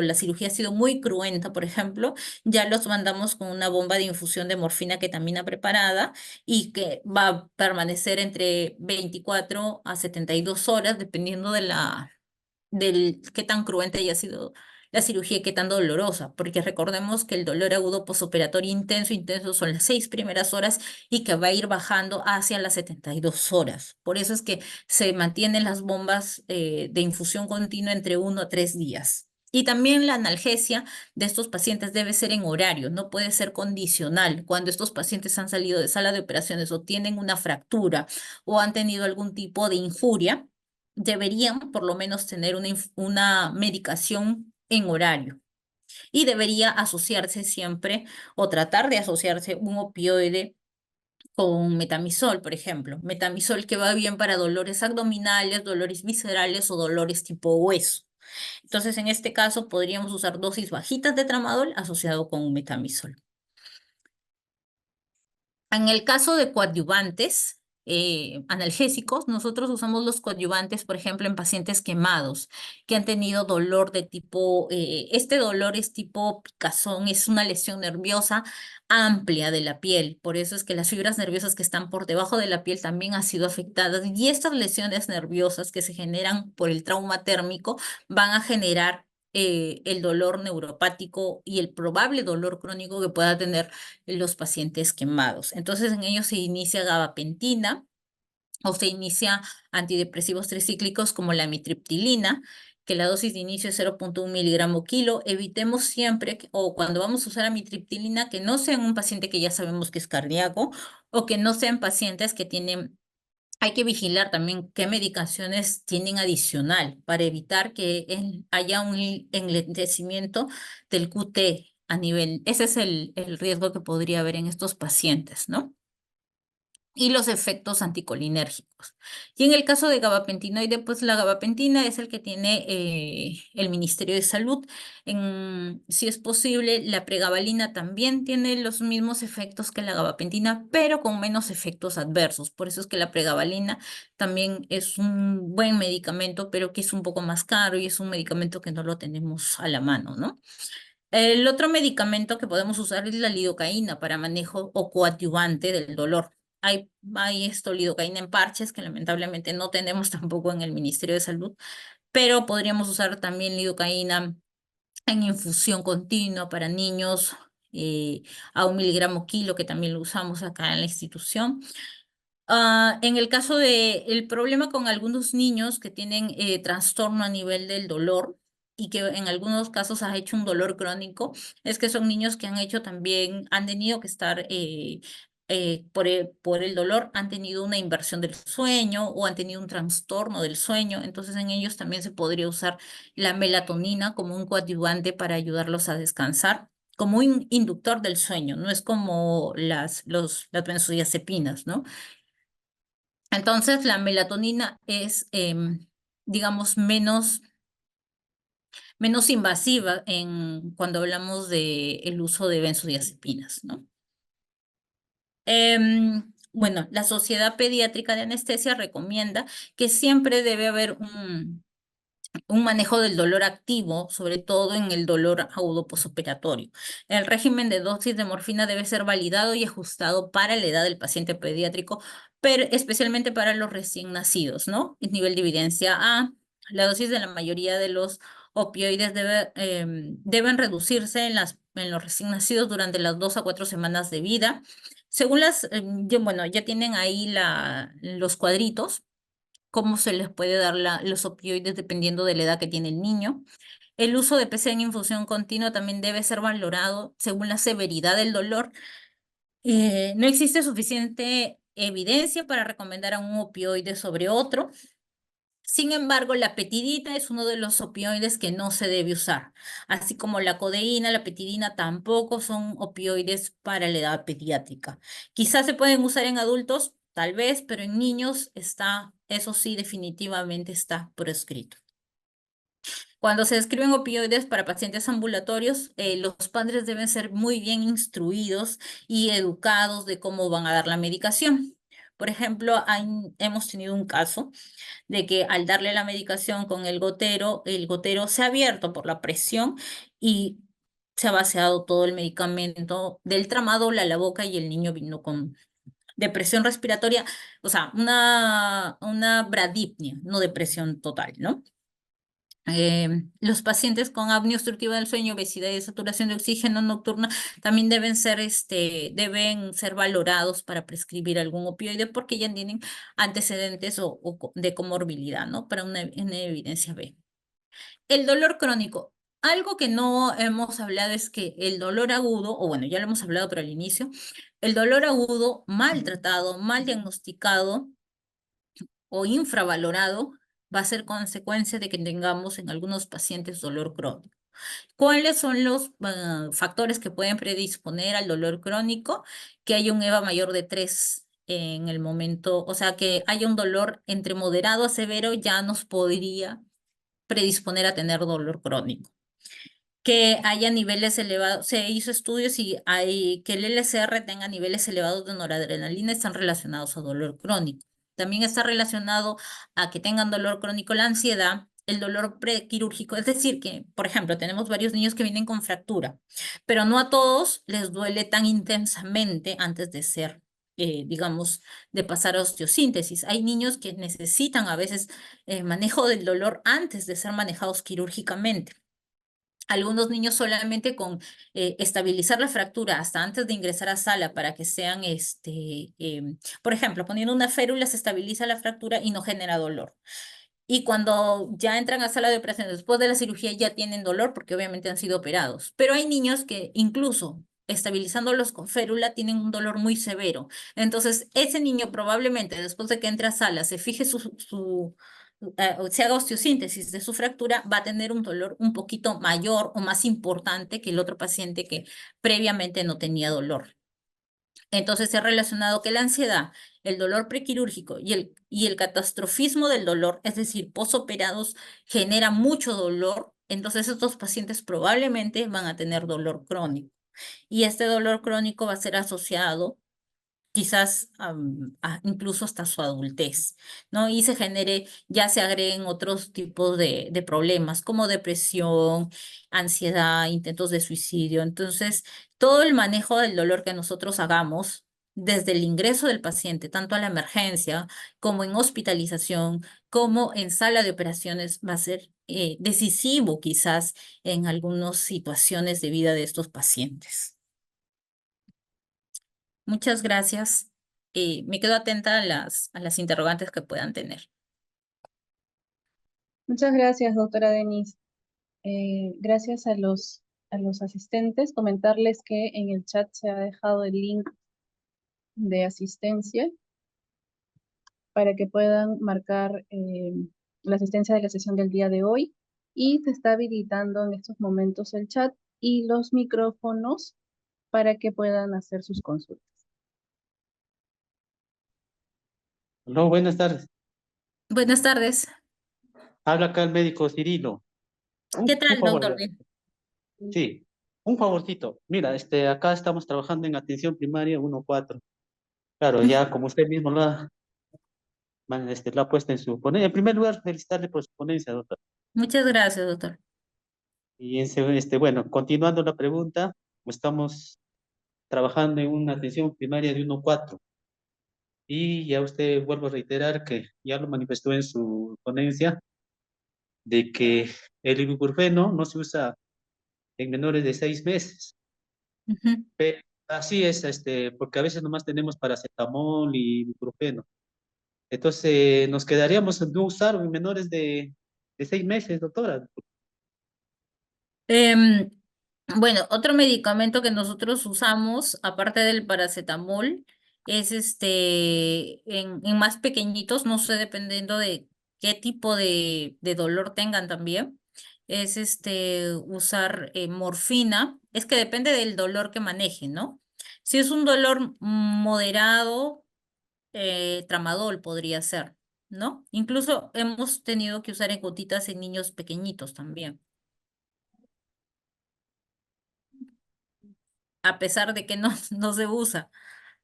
la cirugía ha sido muy cruenta, por ejemplo, ya los mandamos con una bomba de infusión de morfina ketamina preparada y que va a permanecer entre 24 a 72 horas, dependiendo del qué tan cruenta haya sido la cirugía y qué tan dolorosa, porque recordemos que el dolor agudo posoperatorio intenso son las 6 primeras horas y que va a ir bajando hacia las 72 horas. Por eso es que se mantienen las bombas de infusión continua entre 1 a 3 días. Y también la analgesia de estos pacientes debe ser en horario, no puede ser condicional. Cuando estos pacientes han salido de sala de operaciones o tienen una fractura o han tenido algún tipo de injuria, deberían por lo menos tener una medicación en horario y debería asociarse siempre o tratar de asociarse un opioide con metamizol, por ejemplo. Metamizol que va bien para dolores abdominales, dolores viscerales o dolores tipo hueso. Entonces, en este caso, podríamos usar dosis bajitas de tramadol asociado con un metamizol. En el caso de coadyuvantes analgésicos, nosotros usamos los coadyuvantes, por ejemplo, en pacientes quemados que han tenido dolor de tipo, este dolor es tipo picazón, es una lesión nerviosa amplia de la piel. Por eso es que las fibras nerviosas que están por debajo de la piel también han sido afectadas y estas lesiones nerviosas que se generan por el trauma térmico van a generar el dolor neuropático y el probable dolor crónico que pueda tener los pacientes quemados. Entonces, en ellos se inicia gabapentina o se inicia antidepresivos tricíclicos como la amitriptilina, que la dosis de inicio es 0,1 miligramo kilo. Evitemos siempre, o cuando vamos a usar amitriptilina, que no sea en un paciente que ya sabemos que es cardíaco o que no sean pacientes que tienen. Hay que vigilar también qué medicaciones tienen adicional para evitar que haya un enlentecimiento del QT a nivel. Ese es el riesgo que podría haber en estos pacientes, ¿no? Y los efectos anticolinérgicos. Y en el caso de gabapentinoide, pues la gabapentina es el que tiene el Ministerio de Salud. Si es posible, la pregabalina también tiene los mismos efectos que la gabapentina, pero con menos efectos adversos. Por eso es que la pregabalina también es un buen medicamento, pero que es un poco más caro y es un medicamento que no lo tenemos a la mano, ¿no? El otro medicamento que podemos usar es la lidocaína para manejo o coadyuvante del dolor. Hay esto, lidocaína en parches, que lamentablemente no tenemos tampoco en el Ministerio de Salud, pero podríamos usar también lidocaína en infusión continua para niños a 1 miligramo kilo, que también lo usamos acá en la institución. En el caso el problema con algunos niños que tienen trastorno a nivel del dolor y que en algunos casos ha hecho un dolor crónico, es que son niños que han hecho también, han tenido que estar por el dolor, han tenido una inversión del sueño o han tenido un trastorno del sueño. Entonces en ellos también se podría usar la melatonina como un coadyuvante para ayudarlos a descansar, como un inductor del sueño, no es como las benzodiazepinas, ¿no? Entonces, la melatonina es, digamos, menos invasiva cuando hablamos del uso de benzodiazepinas, ¿no? Bueno, la Sociedad Pediátrica de Anestesia recomienda que siempre debe haber un manejo del dolor activo, sobre todo en el dolor agudo posoperatorio. El régimen de dosis de morfina debe ser validado y ajustado para la edad del paciente pediátrico, pero especialmente para los recién nacidos, ¿no? El nivel de evidencia A. La dosis de la mayoría de los opioides deben reducirse en los recién nacidos durante las 2 a 4 semanas de vida. Según bueno, ya tienen ahí los cuadritos cómo se les puede dar los opioides dependiendo de la edad que tiene el niño. El uso de PC en infusión continua también debe ser valorado según la severidad del dolor No existe suficiente evidencia para recomendar a un opioide sobre otro. Sin embargo, la petidina es uno de los opioides que no se debe usar, así como la codeína, la petidina tampoco son opioides para la edad pediátrica. Quizás se pueden usar en adultos, tal vez, pero en niños está, eso sí, definitivamente está proscrito. Cuando se describen opioides para pacientes ambulatorios, los padres deben ser muy bien instruidos y educados de cómo van a dar la medicación. Por ejemplo, hemos tenido un caso de que al darle la medicación con el gotero se ha abierto por la presión y se ha vaciado todo el medicamento del tramadol a la boca y el niño vino con depresión respiratoria, o sea, una bradipnia, no depresión total, ¿no? Los pacientes con apnea obstructiva del sueño, obesidad y saturación de oxígeno nocturna también deben ser valorados para prescribir algún opioide porque ya tienen antecedentes de comorbilidad, ¿no? Para una evidencia B. El dolor crónico. Algo que no hemos hablado es que el dolor agudo, o bueno, ya lo hemos hablado pero al inicio, el dolor agudo mal tratado, mal diagnosticado, o infravalorado va a ser consecuencia de que tengamos en algunos pacientes dolor crónico. ¿Cuáles son los factores que pueden predisponer al dolor crónico? Que haya un EVA mayor de 3 en el momento, o sea, que haya un dolor entre moderado a severo ya nos podría predisponer a tener dolor crónico. Que haya niveles elevados, se hizo estudios y hay que el LCR tenga niveles elevados de noradrenalina están relacionados a dolor crónico. También está relacionado a que tengan dolor crónico la ansiedad, el dolor prequirúrgico, es decir, que, por ejemplo, tenemos varios niños que vienen con fractura, pero no a todos les duele tan intensamente antes de ser, digamos, de pasar a osteosíntesis. Hay niños que necesitan a veces manejo del dolor antes de ser manejados quirúrgicamente. Algunos niños solamente con estabilizar la fractura hasta antes de ingresar a sala para que sean, por ejemplo, poniendo una férula se estabiliza la fractura y no genera dolor. Y cuando ya entran a sala de operación después de la cirugía ya tienen dolor porque obviamente han sido operados. Pero hay niños que incluso estabilizándolos con férula tienen un dolor muy severo. Entonces, ese niño probablemente después de que entre a sala se fije o se haga osteosíntesis de su fractura, va a tener un dolor un poquito mayor o más importante que el otro paciente que previamente no tenía dolor. Entonces se ha relacionado que la ansiedad, el dolor prequirúrgico y el catastrofismo del dolor, es decir, posoperados, genera mucho dolor. Entonces estos pacientes probablemente van a tener dolor crónico. Y este dolor crónico va a ser asociado quizás incluso hasta su adultez, ¿no? Y ya se agreguen otros tipos de problemas como depresión, ansiedad, intentos de suicidio. Entonces, todo el manejo del dolor que nosotros hagamos desde el ingreso del paciente, tanto a la emergencia como en hospitalización, como en sala de operaciones, va a ser decisivo quizás en algunas situaciones de vida de estos pacientes. Muchas gracias. Me quedo atenta a las interrogantes que puedan tener. Muchas gracias, doctora Denise. Gracias a los asistentes. Comentarles que en el chat se ha dejado el link de asistencia para que puedan marcar la asistencia de la sesión del día de hoy. Y se está habilitando en estos momentos el chat y los micrófonos para que puedan hacer sus consultas. No, buenas tardes. Buenas tardes. Habla acá el médico Cirilo. ¿Qué Un tal, favor, doctor? sí, un favorcito. Mira, acá estamos trabajando en atención primaria 1-4. Claro, ya como usted mismo lo ha puesto en su ponencia. En primer lugar, felicitarle por su ponencia, doctor. Muchas gracias, doctor. Y bueno, continuando la pregunta, estamos trabajando en una atención primaria de 1-4. Y ya usted, vuelvo a reiterar que ya lo manifestó en su ponencia, de que el ibuprofeno no se usa en menores de 6 meses. Ujú. Pero así es, porque a veces nomás tenemos paracetamol y ibuprofeno. Entonces, nos quedaríamos en no usar en menores de 6 meses, doctora. Em, Bueno, otro medicamento que nosotros usamos, aparte del paracetamol, es en más pequeñitos, no sé, dependiendo de qué tipo de dolor tengan también, es usar morfina. Es que depende del dolor que manejen, ¿no? Si es un dolor moderado, tramadol podría ser, ¿no? Incluso hemos tenido que usar en gotitas en niños pequeñitos también, a pesar de que no, no se usa,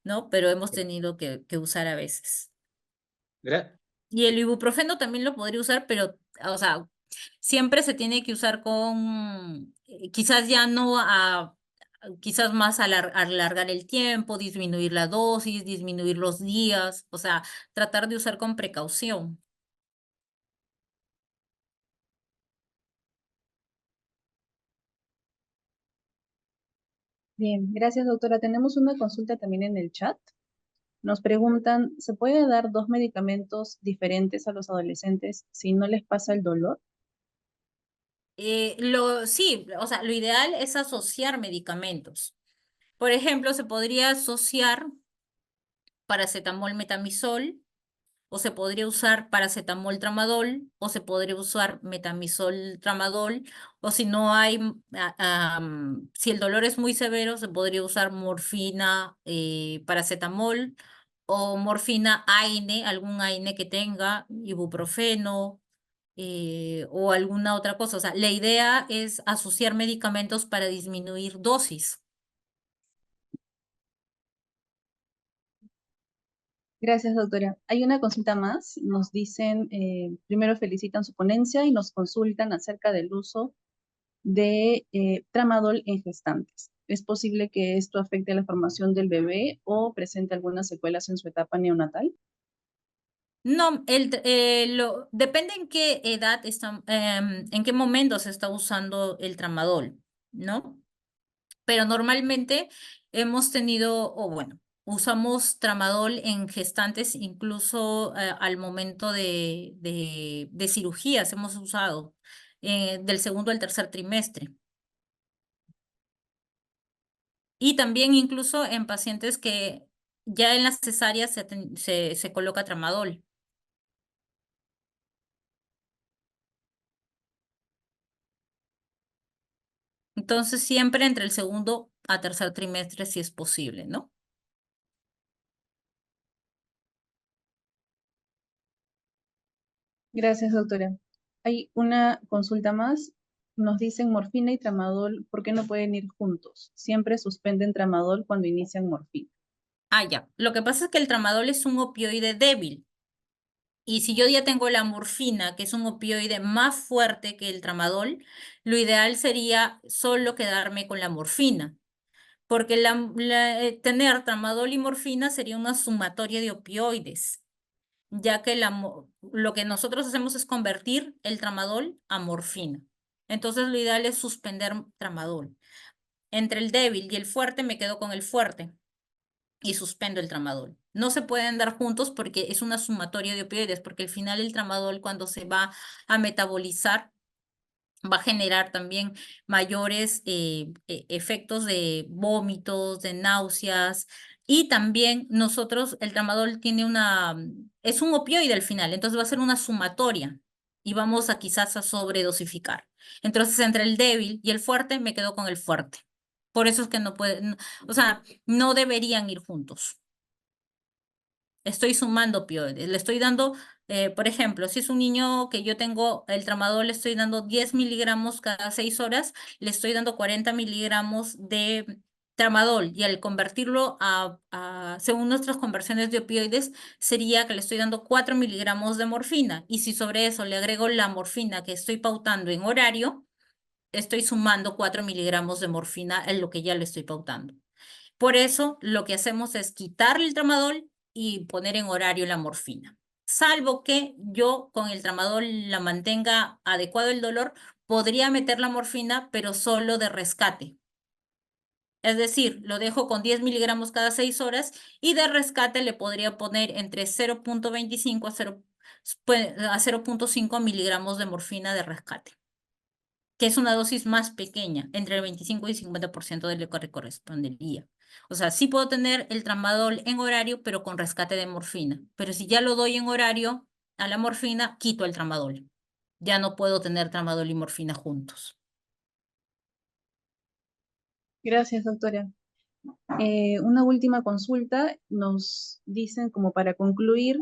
¿no? Pero hemos tenido que usar a veces. Gra- Y el ibuprofeno también lo podría usar, pero, o sea, siempre se tiene que usar con, quizás ya no quizás más alargar el tiempo, disminuir la dosis, disminuir los días, o sea, tratar de usar con precaución. Bien, gracias, doctora. Tenemos una consulta también en el chat. Nos preguntan, ¿se puede dar dos medicamentos diferentes a los adolescentes si no les pasa el dolor? Sí, o sea, lo ideal es asociar medicamentos. Por ejemplo, se podría asociar paracetamol metamizol, o se podría usar paracetamol tramadol, o se podría usar metamizol tramadol, o si no hay, si el dolor es muy severo, se podría usar morfina, paracetamol, o morfina AINE, algún AINE que tenga, ibuprofeno, o alguna otra cosa. O sea, la idea es asociar medicamentos para disminuir dosis. Gracias, doctora. Hay una consulta más. Nos dicen, primero felicitan su ponencia y nos consultan acerca del uso de tramadol en gestantes. ¿Es posible que esto afecte a la formación del bebé o presente algunas secuelas en su etapa neonatal? No, depende en qué edad en qué momento se está usando el tramadol, ¿no? Pero normalmente hemos tenido, o bueno, usamos tramadol en gestantes incluso al momento de cirugías, hemos usado del segundo al tercer trimestre. Y también incluso en pacientes que ya en las cesáreas se coloca tramadol. Entonces, siempre entre el segundo a tercer trimestre, si es posible, ¿no? Gracias, doctora. Hay una consulta más. Nos dicen morfina y tramadol, ¿por qué no pueden ir juntos? Siempre suspenden tramadol cuando inician morfina. Ah, ya. Lo que pasa es que el tramadol es un opioide débil. Y si yo ya tengo la morfina, que es un opioide más fuerte que el tramadol, lo ideal sería solo quedarme con la morfina. Porque tener tramadol y morfina sería una sumatoria de opioides, ya que lo que nosotros hacemos es convertir el tramadol a morfina. Entonces lo ideal es suspender tramadol. Entre el débil y el fuerte me quedo con el fuerte y suspendo el tramadol. No se pueden dar juntos porque es una sumatoria de opioides, porque al final el tramadol cuando se va a metabolizar va a generar también mayores efectos de vómitos, de náuseas, y también nosotros, el tramadol tiene es un opioide al final, entonces va a ser una sumatoria y vamos a quizás a sobredosificar. Entonces, entre el débil y el fuerte, me quedo con el fuerte. Por eso es que no pueden, o sea, no deberían ir juntos. Estoy sumando opioides. Le estoy dando, por ejemplo, si es un niño que yo tengo el tramadol, le estoy dando 10 miligramos cada 6 horas, le estoy dando 40 miligramos de tramadol y al convertirlo según nuestras conversiones de opioides, sería que le estoy dando 4 miligramos de morfina. Y si sobre eso le agrego la morfina que estoy pautando en horario, estoy sumando 4 miligramos de morfina en lo que ya le estoy pautando. Por eso, lo que hacemos es quitarle el tramadol y poner en horario la morfina. Salvo que yo con el tramadol la mantenga adecuado el dolor, podría meter la morfina, pero solo de rescate. Es decir, lo dejo con 10 miligramos cada 6 horas y de rescate le podría poner entre 0,25 a 0,5 miligramos de morfina de rescate. que es una dosis más pequeña, entre el 25 y 50% de lo que correspondería. O sea, sí puedo tener el tramadol en horario, pero con rescate de morfina. Pero si ya lo doy en horario a la morfina, quito el tramadol. Ya no puedo tener tramadol y morfina juntos. Gracias, doctora. Una última consulta, nos dicen como para concluir,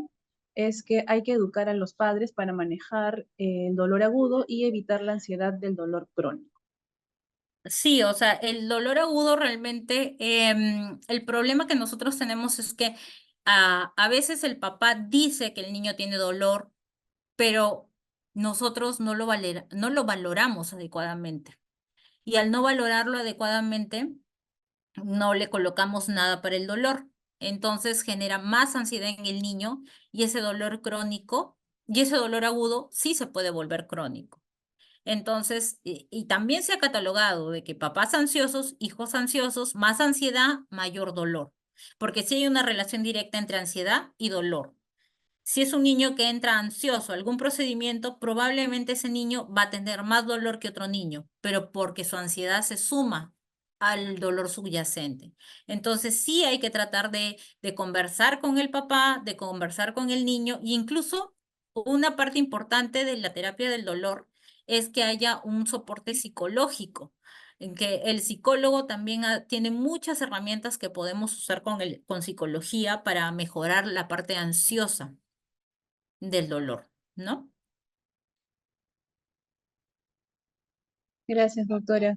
es que hay que educar a los padres para manejar el dolor agudo y evitar la ansiedad del dolor crónico. Sí, o sea, el dolor agudo realmente, el problema que nosotros tenemos es que a veces el papá dice que el niño tiene dolor, pero nosotros no lo valoramos adecuadamente. Y al no valorarlo adecuadamente, no le colocamos nada para el dolor. Entonces genera más ansiedad en el niño y ese dolor crónico, y ese dolor agudo sí se puede volver crónico. Entonces, y también se ha catalogado de que papás ansiosos, hijos ansiosos, más ansiedad, mayor dolor. Porque sí hay una relación directa entre ansiedad y dolor. Si es un niño que entra ansioso a algún procedimiento, probablemente ese niño va a tener más dolor que otro niño, pero porque su ansiedad se suma al dolor subyacente. Entonces sí hay que tratar de conversar con el papá, de conversar con el niño, e incluso una parte importante de la terapia del dolor es que haya un soporte psicológico, en que el psicólogo también tiene muchas herramientas que podemos usar con psicología para mejorar la parte ansiosa del dolor, ¿no? Gracias, doctora.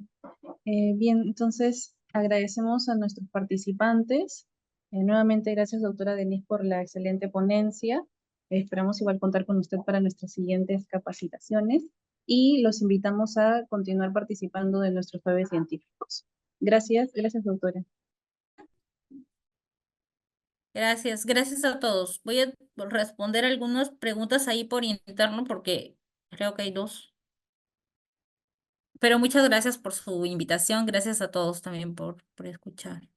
Bien, entonces agradecemos a nuestros participantes. Nuevamente, gracias, doctora Denise, por la excelente ponencia. Esperamos igual contar con usted para nuestras siguientes capacitaciones y los invitamos a continuar participando de nuestros jueves científicos. Gracias, gracias, doctora. Gracias, gracias a todos. Voy a responder algunas preguntas ahí por interno porque creo que hay dos. Pero muchas gracias por su invitación. Gracias a todos también por escuchar.